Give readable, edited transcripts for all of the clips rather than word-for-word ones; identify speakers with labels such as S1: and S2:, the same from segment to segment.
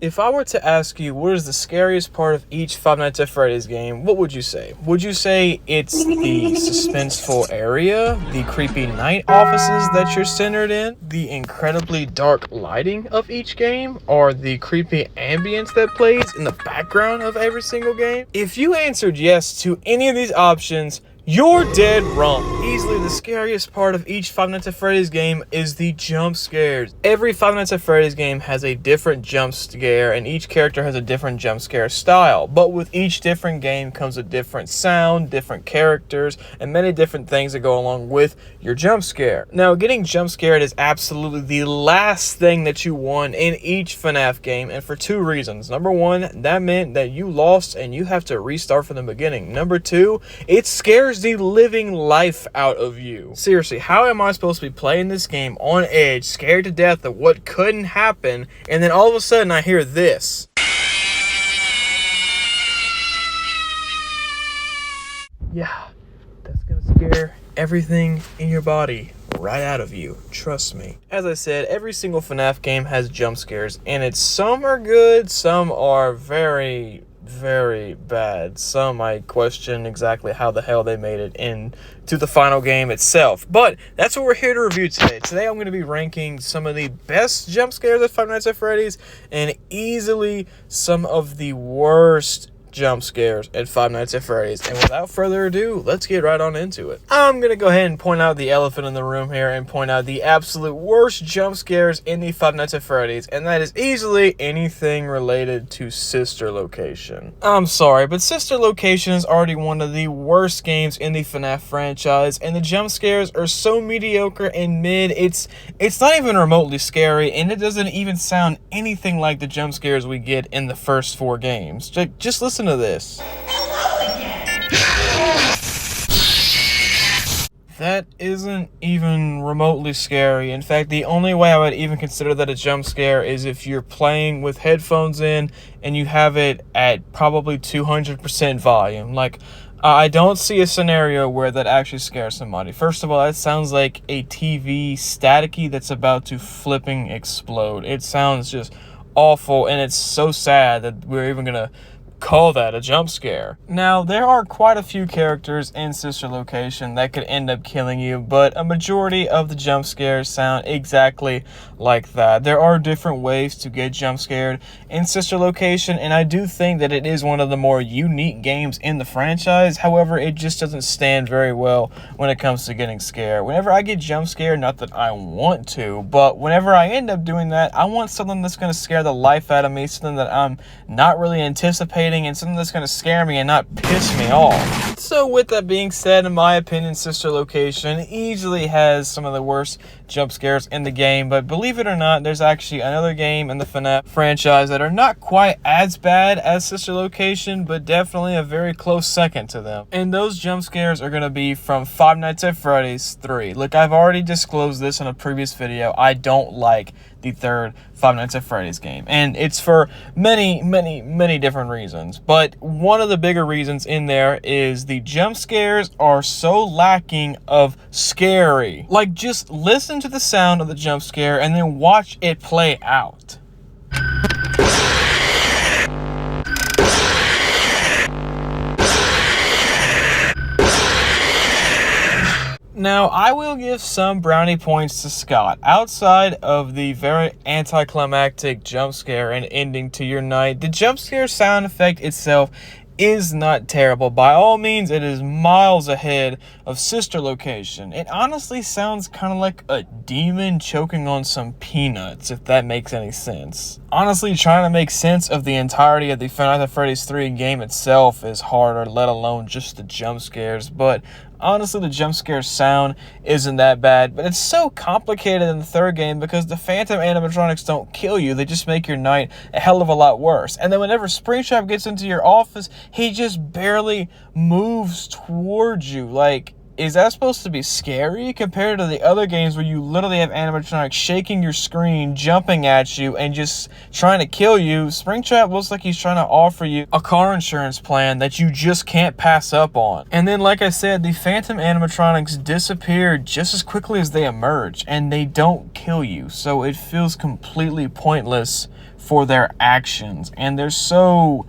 S1: If I were to ask you what is the scariest part of each Five Nights at Freddy's game, what would you say? Would you say it's the suspenseful area, the creepy night offices that you're centered in, the incredibly dark lighting of each game, or the creepy ambience that plays in the background of every single game? If you answered yes to any of these options, you're dead wrong. Easily the scariest part of each Five Nights at Freddy's game is the jump scares. Every Five Nights at Freddy's game has a different jump scare, and each character has a different jump scare style. But with each different game comes a different sound, different characters, and many different things that go along with your jump scare. Now, getting jump scared is absolutely the last thing that you want in each FNAF game, and for two reasons. Number one, that meant that you lost and you have to restart from the beginning. Number two, it scares the living life out of you. Seriously, how am I supposed to be playing this game on edge, scared to death of what couldn't happen, and then all of a sudden I hear this? Yeah, that's gonna scare everything in your body right out of you, trust me. As I said, every single FNAF game has jump scares, and some are good, some are very bad. Some I question exactly how the hell they made it into the final game itself. But that's what we're here to review today. Today I'm going to be ranking some of the best jump scares at Five Nights at Freddy's and easily some of the worst jump scares at Five Nights at Freddy's. And without further ado, let's get right on into it. I'm gonna go ahead and point out the elephant in the room here and point out the absolute worst jump scares in the Five Nights at Freddy's, and that is easily anything related to Sister Location. I'm sorry, but Sister Location is already one of the worst games in the FNAF franchise, and the jump scares are so mediocre and mid, it's not even remotely scary, and it doesn't even sound anything like the jump scares we get in the first 4 games. Just listen to this. That isn't even remotely scary. In fact, the only way I would even consider that a jump scare is if you're playing with headphones in and you have it at probably 200% volume. Like, I don't see a scenario where that actually scares somebody. First of all, that sounds like a TV staticky that's about to flipping explode. It sounds just awful, and it's so sad that we're even gonna call that a jump scare. Now, there are quite a few characters in Sister Location that could end up killing you, but a majority of the jump scares sound exactly like that. There are different ways to get jump scared in Sister Location, and I do think that it is one of the more unique games in the franchise. However, it just doesn't stand very well when it comes to getting scared. Whenever I get jump scared, not that I want to, but whenever I end up doing that, I want something that's going to scare the life out of me, something that I'm not really anticipating, and something that's going to scare me and not piss me off. So with that being said, in my opinion, Sister Location easily has some of the worst jump scares in the game, but believe it or not, there's actually another game in the FNAF franchise that are not quite as bad as Sister Location, but definitely a very close second to them. And those jump scares are going to be from Five Nights at Freddy's 3. Look, I've already disclosed this in a previous video. I don't like the third Five Nights at Freddy's game, and it's for many different reasons, but one of the bigger reasons in there is the jump scares are so lacking of scary. Like, just listen to the sound of the jump scare and then watch it play out. Now, I will give some brownie points to Scott. Outside of the very anticlimactic jump scare and ending to your night, the jump scare sound effect itself is not terrible. By all means, it is miles ahead of Sister Location. It honestly sounds kind of like a demon choking on some peanuts, if that makes any sense. Honestly, trying to make sense of the entirety of the Five Nights at Freddy's 3 game itself is harder, let alone just the jump scares, but honestly, the jump scare sound isn't that bad, but it's so complicated in the third game because the phantom animatronics don't kill you, they just make your night a hell of a lot worse. And then whenever Springtrap gets into your office, he just barely moves towards you. Like, is that supposed to be scary compared to the other games where you literally have animatronics shaking your screen, jumping at you, and just trying to kill you? Springtrap looks like he's trying to offer you a car insurance plan that you just can't pass up on. And then, like I said, the phantom animatronics disappear just as quickly as they emerge, and they don't kill you, so it feels completely pointless for their actions, and it's so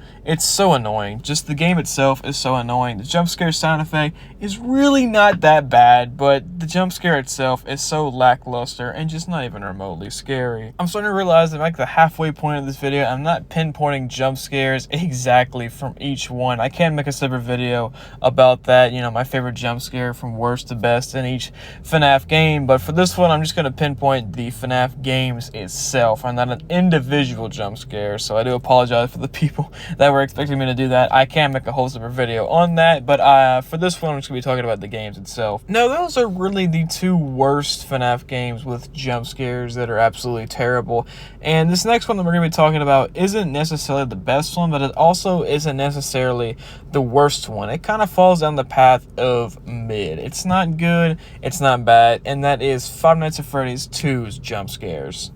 S1: annoying. Just the game itself is so annoying. The jump scare sound effect is really not that bad, but the jump scare itself is so lackluster and just not even remotely scary. I'm starting to realize that like the halfway point of this video, I'm not pinpointing jump scares exactly from each one. I can make a separate video about that, you know, my favorite jump scare from worst to best in each Fnaf game, but for this one I'm just going to pinpoint the Fnaf games itself. I'm not an individual jump scare, so I do apologize for the people that were expecting me to do that. I can make a whole separate video on that, but for this one I'm just going to be talking about the games itself. Now those are really the two worst Fnaf games with jump scares that are absolutely terrible, and this next one that we're going to be talking about isn't necessarily the best one, but it also isn't necessarily the worst one. It kind of falls down the path of mid. It's not good, it's not bad, and that is Five Nights at Freddy's 2's jump scares.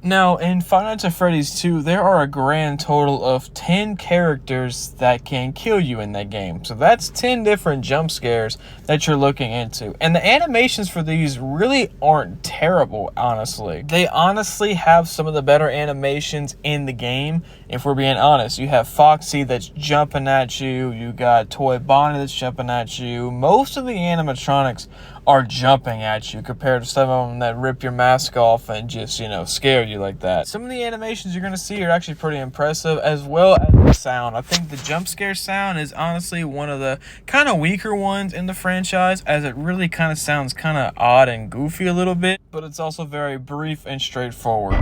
S1: Now, in Five Nights at Freddy's 2, there are a grand total of 10 characters that can kill you in that game. So that's 10 different jump scares that you're looking into. And the animations for these really aren't terrible, honestly. They honestly have some of the better animations in the game, if we're being honest. You have Foxy that's jumping at you. You got Toy Bonnie that's jumping at you. Most of the animatronics are jumping at you compared to some of them that rip your mask off and just, you know, scare you like that. Some of the animations you're going to see are actually pretty impressive, as well as the sound. I think the jump scare sound is honestly one of the kind of weaker ones in the franchise, as it really kind of sounds kind of odd and goofy a little bit, but it's also very brief and straightforward.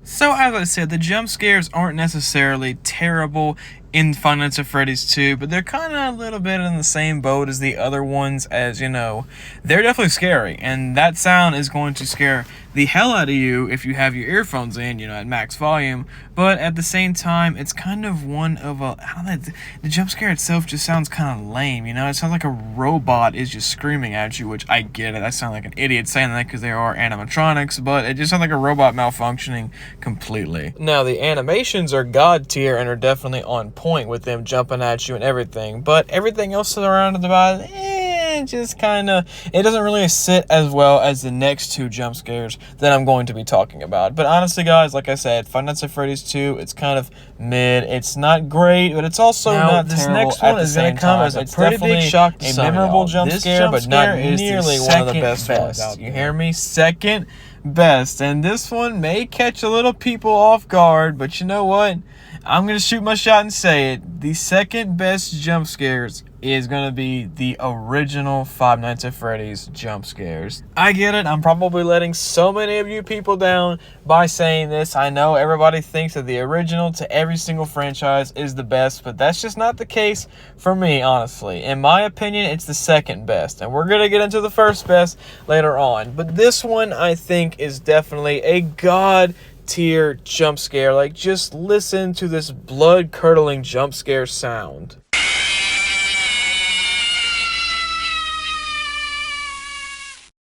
S1: So as I said, the jump scares aren't necessarily terrible in Five Nights at Freddy's 2, but they're kind of a little bit in the same boat as the other ones, as, you know, they're definitely scary, and that sound is going to scare the hell out of you if you have your earphones in, you know, at max volume, but at the same time, it's kind of one of a, I don't know, the jump scare itself just sounds kind of lame, you know, it sounds like a robot is just screaming at you, which I get it, I sound like an idiot saying that because they are animatronics, but it just sounds like a robot malfunctioning completely. Now, the animations are god tier and are definitely on point with them jumping at you and everything, but everything else around about it just kind of, it doesn't really sit as well as the next two jump scares that I'm going to be talking about. But honestly, guys, like I said, Five Nights at Freddy's 2, it's kind of mid. It's not great, but it's also not this terrible. Next one is going to come as a pretty big shock to some memorable jump scare, but not nearly one of the best ones. You hear me? Second best, and this one may catch a little people off guard, but you know what? I'm going to shoot my shot and say it. The second best jump scares is going to be the original Five Nights at Freddy's jump scares. I get it. I'm probably letting so many of you people down by saying this. I know everybody thinks that the original to every single franchise is the best, but that's just not the case for me, honestly. In my opinion, it's the second best, and we're going to get into the first best later on. But this one, I think, is definitely a god tier jump scare. Like, just listen to this blood curdling jump scare sound.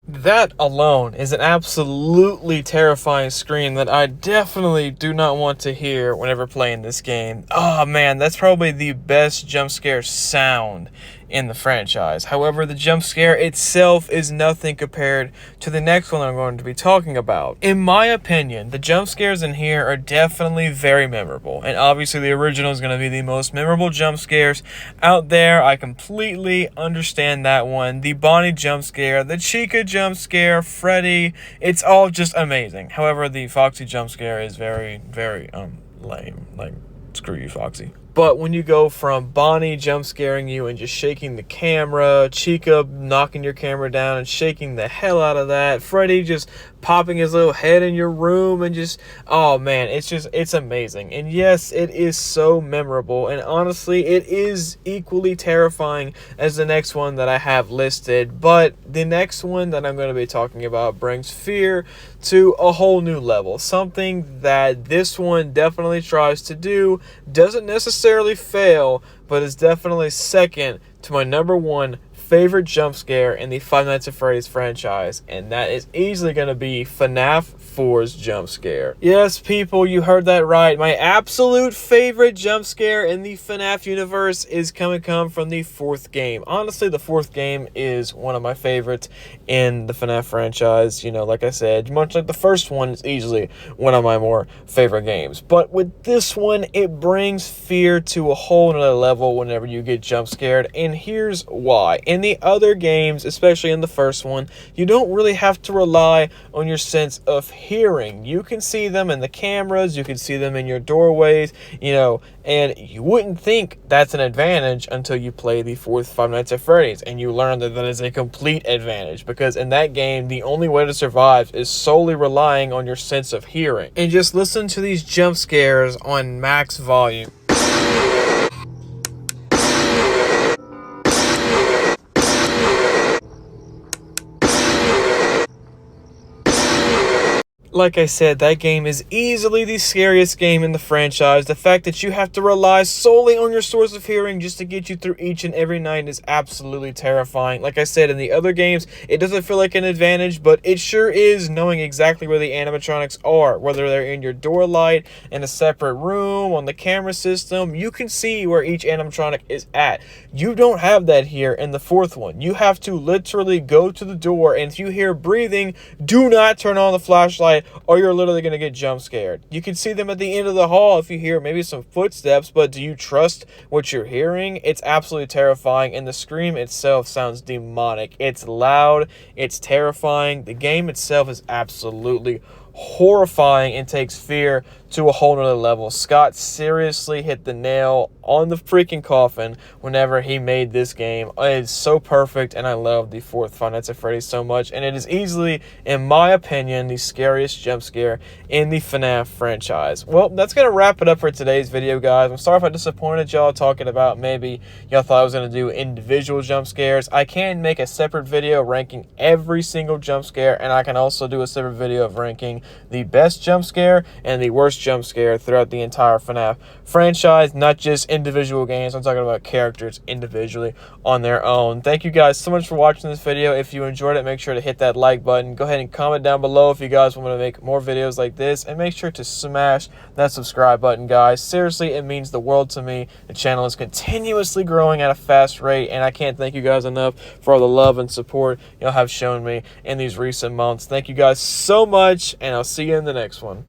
S1: That alone is an absolutely terrifying scream that I definitely do not want to hear whenever playing this game. Oh man, that's probably the best jump scare sound in the franchise. However, the jump scare itself is nothing compared to the next one I'm going to be talking about. In my opinion, the jump scares in here are definitely very memorable, and obviously the original is going to be the most memorable jump scares out there. I completely understand that one. The Bonnie jump scare, the Chica jump scare, Freddy, it's all just amazing. However, the Foxy jump scare is very, very lame. Like, screw you, Foxy. But when you go from Bonnie jump scaring you and just shaking the camera, Chica knocking your camera down and shaking the hell out of that, Freddy just popping his little head in your room and just, oh man, it's amazing. And yes, it is so memorable, and honestly, it is equally terrifying as the next one that I have listed, but the next one that I'm going to be talking about brings fear to a whole new level. Something that this one definitely tries to do, doesn't necessarily fail, but is definitely second to my number one favorite jump scare in the Five Nights at Freddy's franchise, and that is easily going to be FNAF 4's jump scare. Yes, people, you heard that right. My absolute favorite jump scare in the FNAF universe is coming from the 4th game. Honestly, the 4th game is one of my favorites in the FNAF franchise. You know, like I said, much like the first one, it's easily one of my more favorite games. But with this one, it brings fear to a whole nother level whenever you get jump scared, and here's why. In the other games, especially in the first one, you don't really have to rely on your sense of hearing. You can see them in the cameras, you can see them in your doorways, you know, and you wouldn't think that's an advantage until you play the 4th Five Nights at Freddy's, and you learn that that is a complete advantage, because in that game, the only way to survive is solely relying on your sense of hearing. And just listen to these jump scares on max volume. Like I said, that game is easily the scariest game in the franchise. The fact that you have to rely solely on your source of hearing just to get you through each and every night is absolutely terrifying. Like I said, in the other games, it doesn't feel like an advantage, but it sure is knowing exactly where the animatronics are. Whether they're in your door light, in a separate room, on the camera system, you can see where each animatronic is at. You don't have that here in the 4th one. You have to literally go to the door, and if you hear breathing, do not turn on the flashlight, or you're literally going to get jump scared. You can see them at the end of the hall if you hear maybe some footsteps, but do you trust what you're hearing? It's absolutely terrifying, and the scream itself sounds demonic. It's loud, it's terrifying. The game itself is absolutely horrifying and takes fear to a whole nother level. Scott seriously hit the nail on the freaking coffin whenever he made this game. It's so perfect, and I love the 4th Five Nights at Freddy's so much, and it is easily, in my opinion, the scariest jump scare in the FNAF franchise. Well, that's going to wrap it up for today's video, guys. I'm sorry if I disappointed y'all talking about maybe y'all thought I was going to do individual jump scares. I can make a separate video ranking every single jump scare, and I can also do a separate video of ranking the best jump scare and the worst jump scare throughout the entire FNAF franchise, not just individual games. I'm talking about characters individually on their own. Thank you guys so much for watching this video. If you enjoyed it, make sure to hit that like button. Go ahead and comment down below if you guys want to make more videos like this, and make sure to smash that subscribe button, guys. Seriously, it means the world to me. The channel is continuously growing at a fast rate, and I can't thank you guys enough for all the love and support y'all have shown me in these recent months. Thank you guys so much, and I'll see you in the next one.